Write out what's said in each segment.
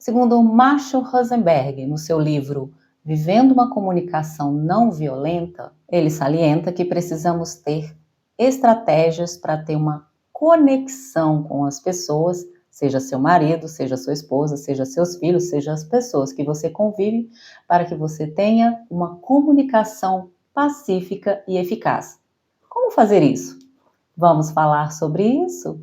Segundo Marshall Rosenberg, no seu livro Vivendo uma Comunicação Não Violenta, ele salienta que precisamos ter estratégias para ter uma conexão com as pessoas, seja seu marido, seja sua esposa, seja seus filhos, seja as pessoas que você convive, para que você tenha uma comunicação pacífica e eficaz. Como fazer isso? Vamos falar sobre isso?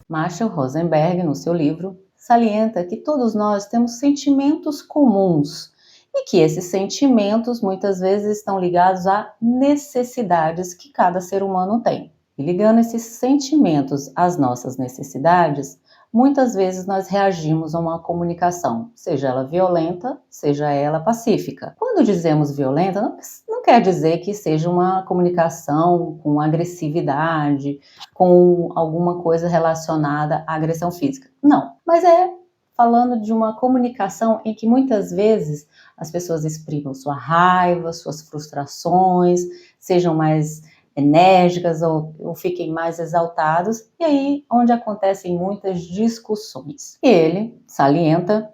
Marshall Rosenberg, no seu livro, salienta que todos nós temos sentimentos comuns e que esses sentimentos muitas vezes estão ligados a necessidades que cada ser humano tem. E ligando esses sentimentos às nossas necessidades, muitas vezes nós reagimos a uma comunicação, seja ela violenta, seja ela pacífica. Quando dizemos violenta, não quer dizer que seja uma comunicação com agressividade, com alguma coisa relacionada à agressão física. Não, mas é falando de uma comunicação em que muitas vezes as pessoas exprimam sua raiva, suas frustrações, sejam mais enérgicas ou fiquem mais exaltados, e aí onde acontecem muitas discussões. E ele salienta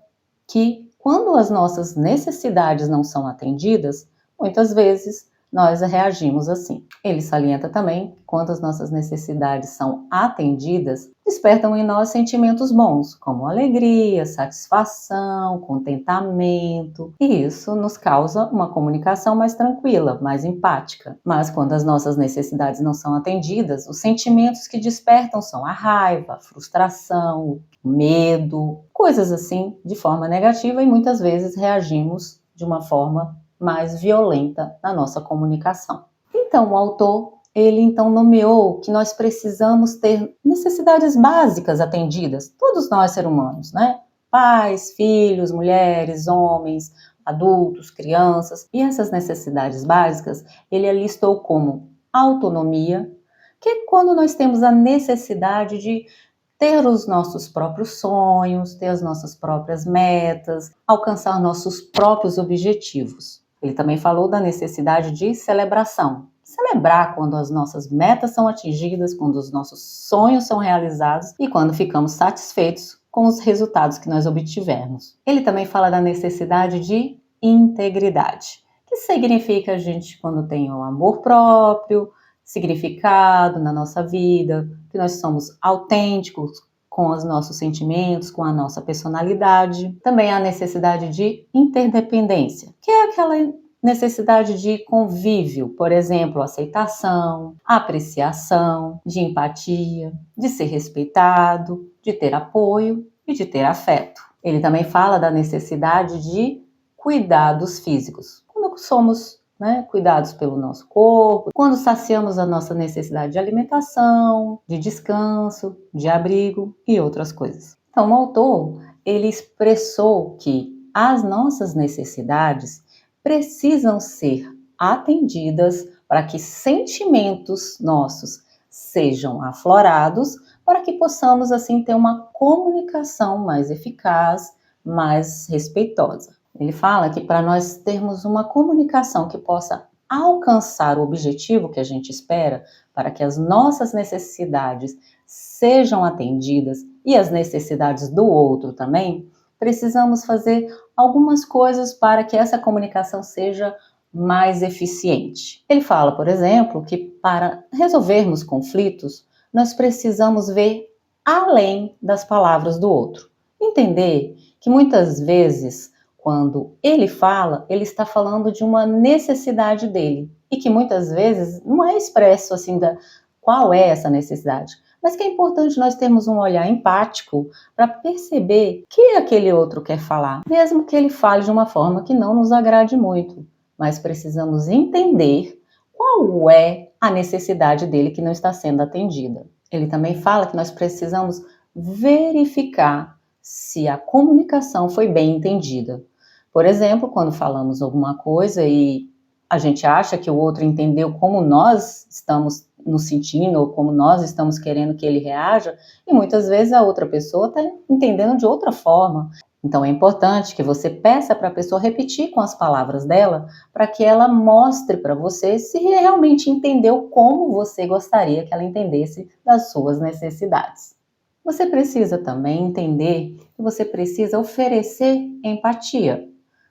que quando as nossas necessidades não são atendidas, muitas vezes nós reagimos assim. Ele salienta também que quando as nossas necessidades são atendidas, despertam em nós sentimentos bons, como alegria, satisfação, contentamento, e isso nos causa uma comunicação mais tranquila, mais empática. Mas quando as nossas necessidades não são atendidas, os sentimentos que despertam são a raiva, a frustração, o medo, coisas assim de forma negativa, e muitas vezes reagimos de uma forma mais violenta na nossa comunicação. Então, o autor, ele então nomeou que nós precisamos ter necessidades básicas atendidas, todos nós seres humanos, né? Pais, filhos, mulheres, homens, adultos, crianças, e essas necessidades básicas, ele listou como autonomia, que é quando nós temos a necessidade de ter os nossos próprios sonhos, ter as nossas próprias metas, alcançar nossos próprios objetivos. Ele também falou da necessidade de celebração. Celebrar quando as nossas metas são atingidas, quando os nossos sonhos são realizados e quando ficamos satisfeitos com os resultados que nós obtivermos. Ele também fala da necessidade de integridade, que significa a gente quando tem o amor próprio, significado na nossa vida, que nós somos autênticos com os nossos sentimentos, com a nossa personalidade. Também a necessidade de interdependência, que é aquela necessidade de convívio, por exemplo, aceitação, apreciação, de empatia, de ser respeitado, de ter apoio e de ter afeto. Ele também fala da necessidade de cuidados físicos. Quando somos cuidados pelo nosso corpo, quando saciamos a nossa necessidade de alimentação, de descanso, de abrigo e outras coisas. Então, o autor, ele expressou que as nossas necessidades precisam ser atendidas para que sentimentos nossos sejam aflorados, para que possamos, assim, ter uma comunicação mais eficaz, mais respeitosa. Ele fala que para nós termos uma comunicação que possa alcançar o objetivo que a gente espera, para que as nossas necessidades sejam atendidas e as necessidades do outro também, precisamos fazer algumas coisas para que essa comunicação seja mais eficiente. Ele fala, por exemplo, que para resolvermos conflitos, nós precisamos ver além das palavras do outro. Entender que muitas vezes, quando ele fala, ele está falando de uma necessidade dele e que muitas vezes não é expresso assim qual é essa necessidade, mas que é importante nós termos um olhar empático para perceber o que aquele outro quer falar, mesmo que ele fale de uma forma que não nos agrade muito, mas precisamos entender qual é a necessidade dele que não está sendo atendida. Ele também fala que nós precisamos verificar se a comunicação foi bem entendida. Por exemplo, quando falamos alguma coisa e a gente acha que o outro entendeu como nós estamos nos sentindo ou como nós estamos querendo que ele reaja, e muitas vezes a outra pessoa está entendendo de outra forma. Então é importante que você peça para a pessoa repetir com as palavras dela, para que ela mostre para você se realmente entendeu como você gostaria que ela entendesse das suas necessidades. Você precisa também entender que você precisa oferecer empatia.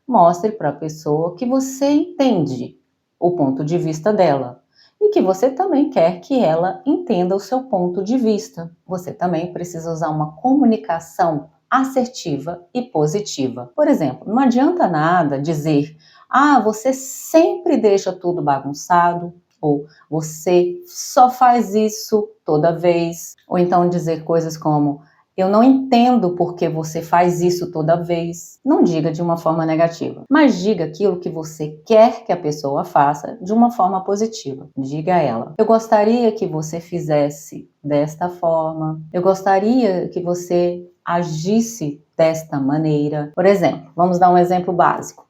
Mostre para a pessoa que você entende o ponto de vista dela e que você também quer que ela entenda o seu ponto de vista. Você também precisa usar uma comunicação assertiva e positiva. Por exemplo, não adianta nada dizer: "Ah, você sempre deixa tudo bagunçado", ou "Você só faz isso toda vez", ou então dizer coisas como: "Eu não entendo por que você faz isso toda vez". Não diga de uma forma negativa, mas diga aquilo que você quer que a pessoa faça de uma forma positiva. Diga a ela: "Eu gostaria que você fizesse desta forma. Eu gostaria que você agisse desta maneira". Por exemplo, vamos dar um exemplo básico.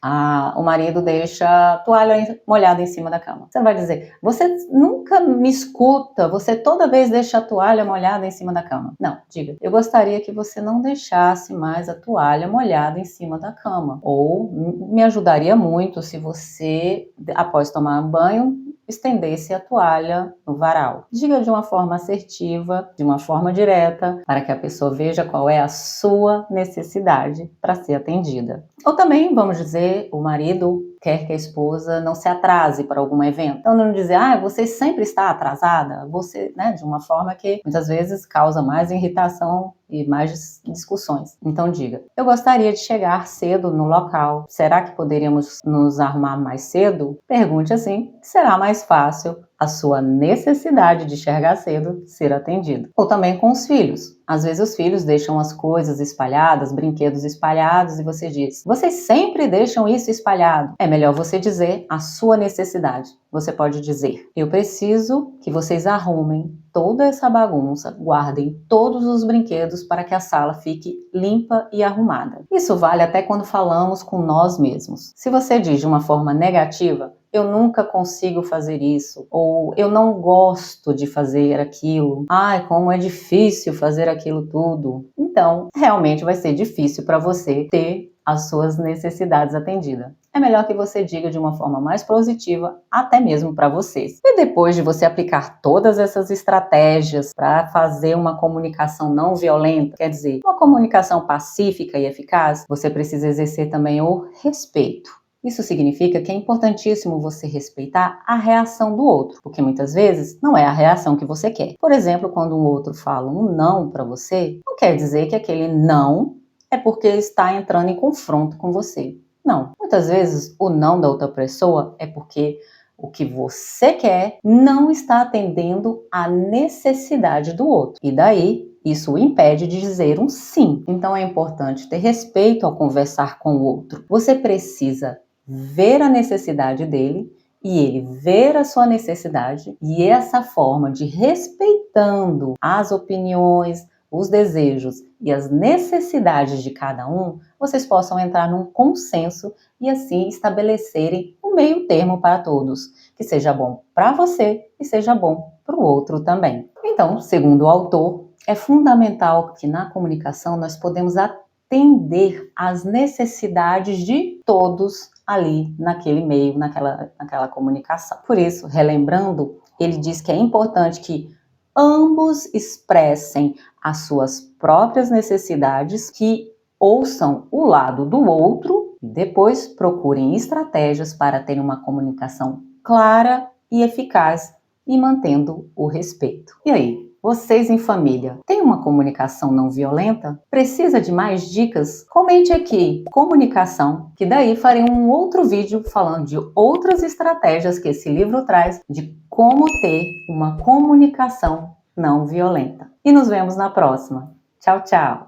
O marido deixa a toalha molhada em cima da cama. Você não vai dizer: "Você nunca me escuta, você toda vez deixa a toalha molhada em cima da cama". Não, diga: "Eu gostaria que você não deixasse mais a toalha molhada em cima da cama". Ou: "Me ajudaria muito se você, após tomar banho, estendesse a toalha no varal". Diga de uma forma assertiva, de uma forma direta, para que a pessoa veja qual é a sua necessidade para ser atendida. Ou também, vamos dizer, o marido quer que a esposa não se atrase para algum evento. Então, não dizer: "Ah, você sempre está atrasada", você, né, de uma forma que muitas vezes causa mais irritação e mais discussões. Então diga: "Eu gostaria de chegar cedo no local. Será que poderíamos nos arrumar mais cedo?". Pergunte assim, que será mais fácil a sua necessidade de chegar cedo ser atendida. Ou também com os filhos. Às vezes os filhos deixam as coisas espalhadas, brinquedos espalhados, e você diz: "Vocês sempre deixam isso espalhado". É melhor você dizer a sua necessidade. Você pode dizer: "Eu preciso que vocês arrumem toda essa bagunça, guardem todos os brinquedos para que a sala fique limpa e arrumada". Isso vale até quando falamos com nós mesmos. Se você diz de uma forma negativa: "Eu nunca consigo fazer isso", ou "Eu não gosto de fazer aquilo", "Ai, como é difícil fazer aquilo tudo", então realmente vai ser difícil para você ter as suas necessidades atendidas. É melhor que você diga de uma forma mais positiva, até mesmo para vocês. E depois de você aplicar todas essas estratégias para fazer uma comunicação não violenta, quer dizer, uma comunicação pacífica e eficaz, você precisa exercer também o respeito. Isso significa que é importantíssimo você respeitar a reação do outro, porque muitas vezes não é a reação que você quer. Por exemplo, quando um outro fala um não para você, não quer dizer que aquele não é porque está entrando em confronto com você. Não. Muitas vezes o não da outra pessoa é porque o que você quer não está atendendo à necessidade do outro. E daí, isso o impede de dizer um sim. Então é importante ter respeito ao conversar com o outro. Você precisa ver a necessidade dele e ele ver a sua necessidade, e essa forma de respeitando as opiniões, os desejos e as necessidades de cada um, vocês possam entrar num consenso e assim estabelecerem um meio termo para todos, que seja bom para você e seja bom para o outro também. Então, segundo o autor, é fundamental que na comunicação nós podemos atender às necessidades de todos ali naquele meio, naquela comunicação. Por isso, relembrando, ele diz que é importante que ambos expressem as suas próprias necessidades, que ouçam o lado do outro e depois procurem estratégias para ter uma comunicação clara e eficaz e mantendo o respeito. E aí, vocês em família, têm uma comunicação não violenta? Precisa de mais dicas? Comente aqui, comunicação, que daí farei um outro vídeo falando de outras estratégias que esse livro traz de como ter uma comunicação não violenta. E nos vemos na próxima. Tchau, tchau!